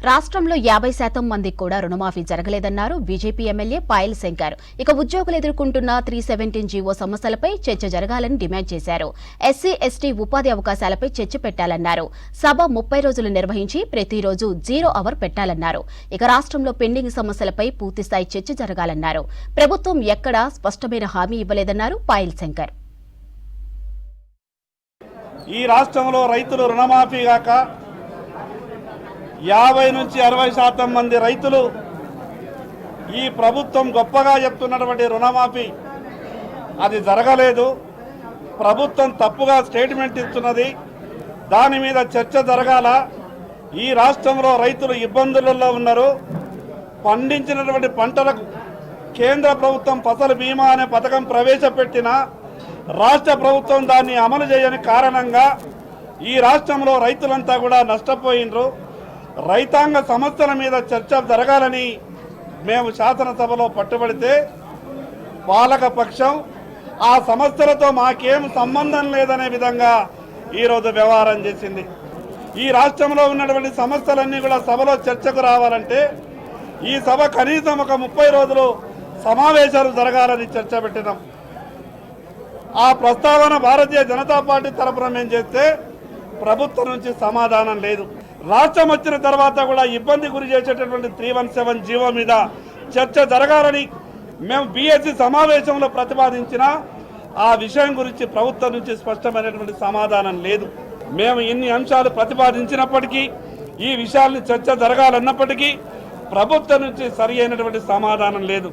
రాష్ట్రంలో 50% మందికి కూడా రుణమాఫీ జరగలేదన్నారు బీజేపీ ఎమ్మెల్యే పాయల్ శంకర్. ఇక ఉద్యోగులు ఎదుర్కొంటున్న 317 జీవో సమస్యలపై చర్చ జరగాలని డిమాండ్ చేశారు. ఎస్సీ ఎస్టీ ఉపాధి అవకాశాలపై చర్చ పెట్టాలన్నారు. సభ 30 రోజులు నిర్వహించి ప్రతిరోజు 0 అవర్ పెట్టాలన్నారు. ఇక రాష్ట్రంలో పెండింగ్ సమస్యలపై పూర్తిస్థాయి చర్చ జరగాలన్నారు. ప్రభుత్వం ఎక్కడా స్పష్టమైన హామీ ఇవ్వలేదన్నారు పాయల్ శంకర్. ఈ రాష్ట్రంలో రైతులు రుణమాఫీ గాక 50 నుంచి 60% మంది రైతులు ఈ ప్రభుత్వం గొప్పగా చెప్తున్నటువంటి రుణమాఫీ అది జరగలేదు. ప్రభుత్వం తప్పుగా స్టేట్మెంట్ ఇస్తున్నది. దాని మీద చర్చ జరగాల. ఈ రాష్ట్రంలో రైతులు ఇబ్బందులలో ఉన్నారు. పండించినటువంటి పంటలకు కేంద్ర ప్రభుత్వం ఫసల్ బీమా అనే పథకం ప్రవేశపెట్టిన రాష్ట్ర ప్రభుత్వం దాన్ని అమలు చేయని కారణంగా ఈ రాష్ట్రంలో రైతులంతా కూడా నష్టపోయినరు. రైతాంగ సమస్యల మీద చర్చ జరగాలని మేము శాసనసభలో పట్టుబడితే పాలక పక్షం ఆ సమస్యలతో మాకేం సంబంధం లేదనే విధంగా ఈరోజు వ్యవహారం చేసింది. ఈ రాష్ట్రంలో ఉన్నటువంటి సమస్యలన్నీ కూడా సభలో చర్చకు రావాలంటే ఈ సభ కనీసం ఒక 30 రోజులు సమావేశాలు జరగాలని చర్చ పెట్టినాం. ఆ ప్రస్తావన భారతీయ జనతా పార్టీ తరఫున మేము చేస్తే ప్రభుత్వం నుంచి సమాధానం లేదు. రాష్ట్రం వచ్చిన తర్వాత కూడా ఇబ్బంది గురి చేసేటటువంటి 317 జీవో మీద చర్చ జరగాలని మేము బీఎస్సీ సమావేశంలో ప్రతిపాదించిన ఆ విషయం గురించి ప్రభుత్వం నుంచి స్పష్టమైనటువంటి సమాధానం లేదు. మేము ఇన్ని అంశాలు ప్రతిపాదించినప్పటికీ ఈ విషయాల్ని చర్చ జరగాలన్నప్పటికీ ప్రభుత్వం నుంచి సరి అయినటువంటి సమాధానం లేదు.